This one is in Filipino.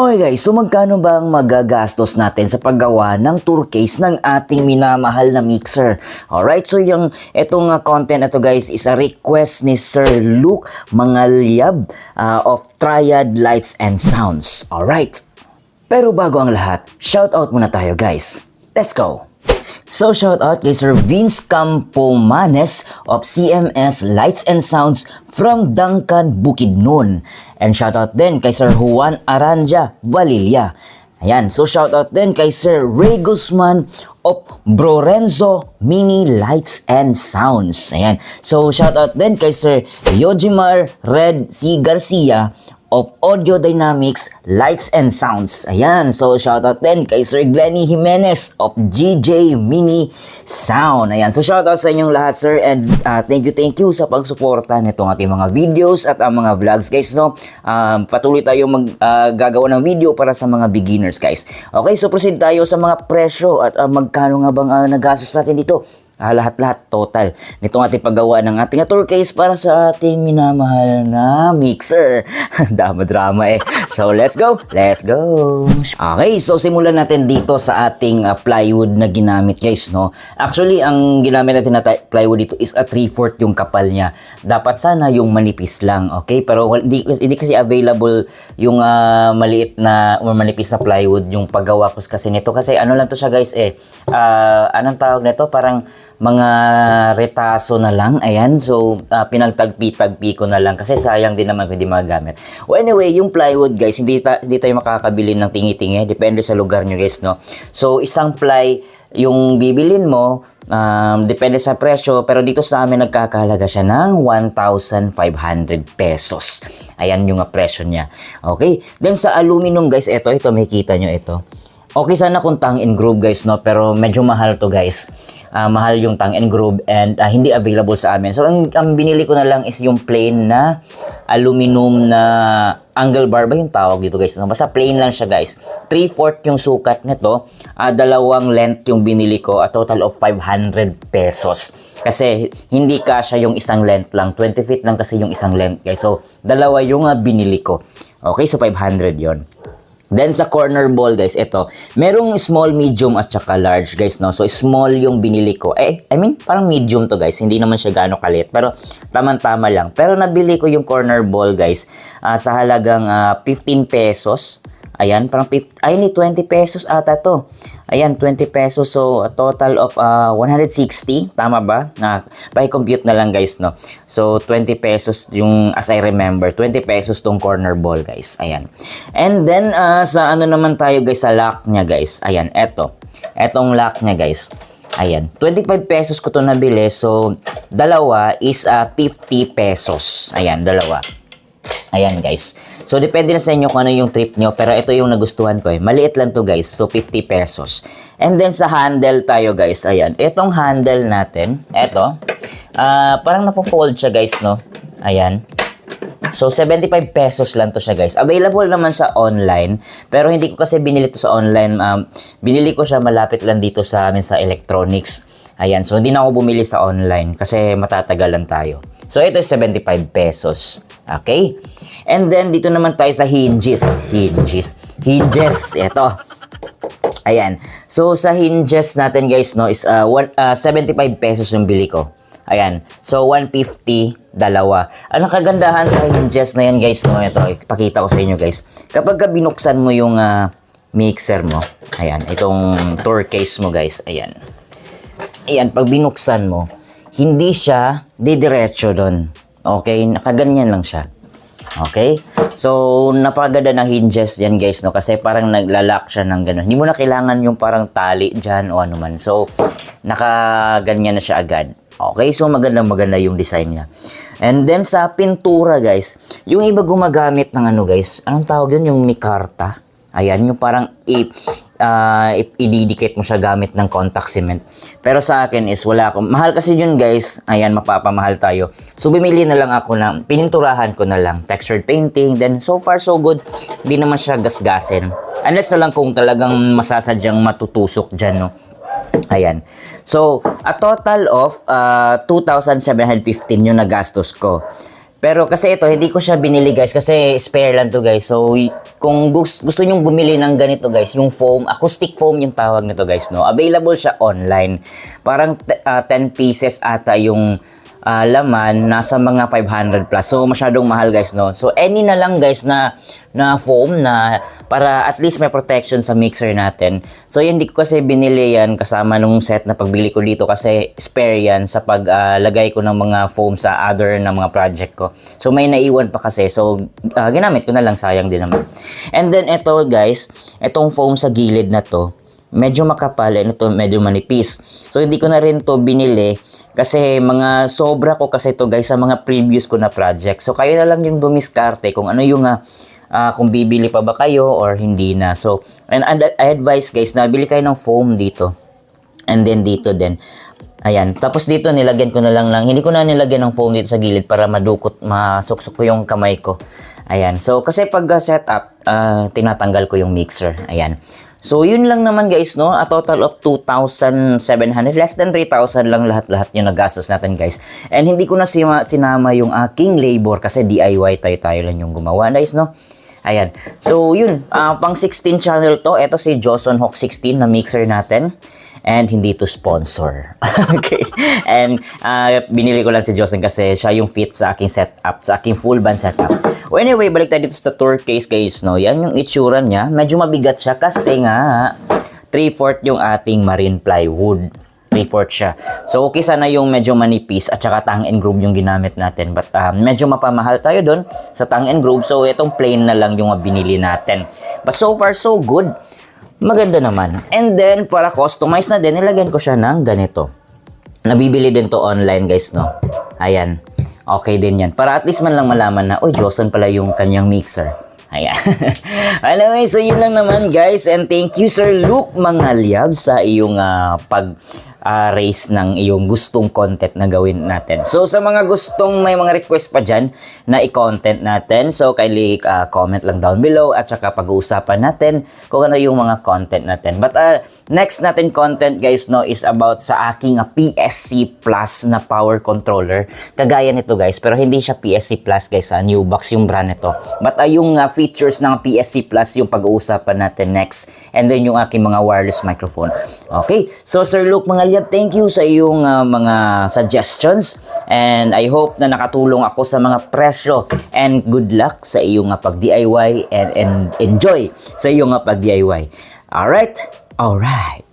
Okay guys, so magkano ba ang magagastos natin sa paggawa ng tour case ng ating minamahal na mixer? Alright, so itong content na to guys is a request ni Sir Luke Mangalyab of Triad Lights and Sounds. Alright, pero bago ang lahat, shoutout muna tayo guys. Let's go! So shoutout kay Sir Vince Campomanes of CMS Lights and Sounds from Duncan, Bukidnon. And shoutout din kay Sir Juan Aranja Valilla. Ayan, so shoutout din kay Sir Ray Guzman of Brorenzo Mini Lights and Sounds. Ayan, so shoutout din kay Sir Yojimar Red C. Garcia of Audio Dynamics Lights and Sounds. Ayan, so shoutout din kay Sir Glenny Jimenez of GJ Mini Sound. Ayan, so shoutout sa inyong lahat sir, and thank you sa pagsuporta nitong ating mga videos at ang mga vlogs guys, no. Patuloy tayo gagawa ng video para sa mga beginners guys. Okay, so proceed tayo sa mga presyo at magkano nga bang nagastos natin dito. Lahat-lahat total nitong ating paggawa ng ating tour case para sa ating minamahal na mixer. Drama eh. So let's go. Okay, so simulan natin dito sa ating plywood na ginamit guys, no. Actually ang ginamit natin na plywood dito is a 3/4 yung kapal niya. Dapat sana yung manipis lang, okay? Pero hindi kasi available yung maliit na o manipis na plywood yung paggawa ko kasi nito, kasi ano lang to siya guys anong tawag nito, parang mga retaso na lang. Ayan, so pinagtagpi-tagpi ko na lang kasi sayang din naman kung hindi magagamit. Well, anyway, yung plywood guys, hindi tayo makakabili ng tingi-tingi, depende sa lugar nyo guys, no. So isang ply yung bibilin mo, depende sa presyo, pero dito sa amin nagkakahalaga siya ng 1,500 pesos. Ayan yung presyo niya. Okay, then sa aluminum guys, ito makikita nyo ito. Okay sana kung tongue and groove guys, no, pero medyo mahal to guys. Mahal yung tongue and groove and hindi available sa amin. So ang binili ko na lang is yung plain na aluminum na angle bar ba yung tawag dito guys. So, basta plain lang siya guys. 3/4 yung sukat nito. Dalawang length yung binili ko, a total of 500 pesos. Kasi hindi kasya yung isang length lang. 20 feet lang kasi yung isang length guys. So dalawa yung binili ko. Okay, so 500 yon. Then sa corner ball guys, ito, merong small, medium at saka large guys, no. So small yung binili ko. I mean, parang medium to guys. Hindi naman siya gaano kalit, pero tamang-tama lang. Pero nabili ko yung corner ball guys sa halagang 15 pesos. Ayan, parang 20 pesos ata to. Ayan, 20 pesos. So, a total of 160. Tama ba? Pa-compute na lang guys, no? So, 20 pesos yung, as I remember, 20 pesos tong corner ball guys. Ayan. And then, sa ano naman tayo guys, sa lock niya guys. Ayan, etong lock niya guys. Ayan, 25 pesos ko to nabili. So, dalawa is 50 pesos. Ayan, dalawa. Ayan guys. So, depende na sa inyo kung ano yung trip nyo. Pero ito yung nagustuhan ko eh. Maliit lang to guys. So, 50 pesos. And then sa handle tayo guys. Ayan. Itong handle natin. Ito. Parang napo-fold siya guys, no? Ayan. So, 75 pesos lang to siya guys. Available naman sa online. Pero hindi ko kasi binili to sa online. Binili ko siya malapit lang dito sa amin sa electronics. Ayan. So, hindi na ako bumili sa online. Kasi matatagalan tayo. So, ito is 75 pesos. Okay? And then, dito naman tayo sa hinges. Hinges. Ito. Ayan. So, sa hinges natin guys, no, is 75 pesos yung bili ko. Ayan. So, 150, dalawa. Ang kagandahan sa hinges na yan guys, no, ito, ipakita ko sa inyo guys. Kapag binuksan mo yung mixer mo, ayan, itong tour case mo guys, ayan. Ayan, pag binuksan mo, hindi siya didiretso doon. Okay? Nakaganyan lang siya. Okay? So, napaganda ng hinges yan guys, no? Kasi parang naglalak siya ng gano'n. Hindi mo na kailangan yung parang tali dyan o ano man. So, nakaganyan na siya agad. Okay? So, maganda yung design niya. And then, sa pintura guys, yung iba gumagamit ng ano guys, anong tawag yun? Yung mikarta. Ayan, yung parang ididikit mo siya gamit ng contact cement. Pero sa akin is wala akong. Mahal kasi yun guys. Ayan, mapapamahal tayo. So, bumili na lang ako ng, pininturahan ko na lang. Textured painting. Then, so far, so good. Hindi naman siya gasgasin. Unless na lang kung talagang masasadyang matutusok dyan, no? Ayan. So, a total of 2,715 yung nagastos ko. Pero kasi ito, hindi ko siya binili guys kasi spare lang to guys. So, kung gusto nyong bumili ng ganito guys, yung foam, acoustic foam yung tawag nito guys, no? Available siya online. Parang 10 pieces ata yung laman, nasa mga 500 plus. So, masyadong mahal guys, no? So, any na lang guys na foam na para at least may protection sa mixer natin. So, hindi ko kasi binili yan kasama nung set na pagbili ko dito kasi spare yan sa paglagay ko ng mga foam sa other na mga project ko. So, may naiwan pa kasi. So, ginamit ko na lang, sayang din naman. And then, ito guys, itong foam sa gilid na to, medyo makapal, and ito medyo manipis. So, hindi ko na rin to binili kasi mga sobra ko kasi to guys sa mga previous ko na project. So, kayo na lang yung dumiskarte kung ano yung kung bibili pa ba kayo or hindi na. So, and I advise guys na bili kayo ng foam dito. And then dito din. Ayan. Tapos dito nilagyan ko na lang, hindi ko na nilagyan ng foam dito sa gilid para masuksok ko yung kamay ko. Ayan. So, kasi pag setup, tinatanggal ko yung mixer. Ayan. So, yun lang naman guys, no? A total of 2,700. Less than 3,000 lang lahat-lahat yung nagastos natin guys. And hindi ko na sinama yung aking labor kasi DIY tayo lang yung gumawa guys, no? Ayan. So, yun. Pang 16 channel to. Ito si Joson Hawk 16 na mixer natin. And hindi to sponsor. Okay. And binili ko lang si Joson kasi siya yung fit sa aking setup, sa aking full band setup. Well, anyway, balik tayo dito sa tour case guys, no? Yan yung itsura niya. Medyo mabigat siya kasi nga 3/4 yung ating marine plywood. 3/4 siya. So, okay sana yung medyo manipis at saka tongue and groove yung ginamit natin. But medyo mapamahal tayo doon sa tongue and groove. So, itong plain na lang yung binili natin. But so far, so good. Maganda naman. And then, para customize na din, nilagyan ko siya ng ganito. Nabibili din to online, guys, no? Ayan. Okay din yan. Para at least man lang malaman na, Joson pala yung kanyang mixer. Ayan. Anyway, so yun lang naman, guys. And thank you, Sir Luke Mangalyab, sa iyong raise ng iyong gustong content na gawin natin. So, sa mga gustong may mga request pa dyan na i-content natin, so kindly comment lang down below at saka pag-uusapan natin kung ano yung mga content natin. But next natin content guys, no, is about sa aking PSC Plus na power controller. Kagaya nito guys, pero hindi siya PSC Plus guys, new box yung brand nito. But yung features ng PSC Plus yung pag-uusapan natin next. And then yung aking mga wireless microphone. Okay, so Sir Luke Mangalyab, thank you sa iyong mga suggestions and I hope na nakatulong ako sa mga presyo and good luck sa iyong pag-DIY and enjoy sa iyong pag-DIY. Alright? Alright.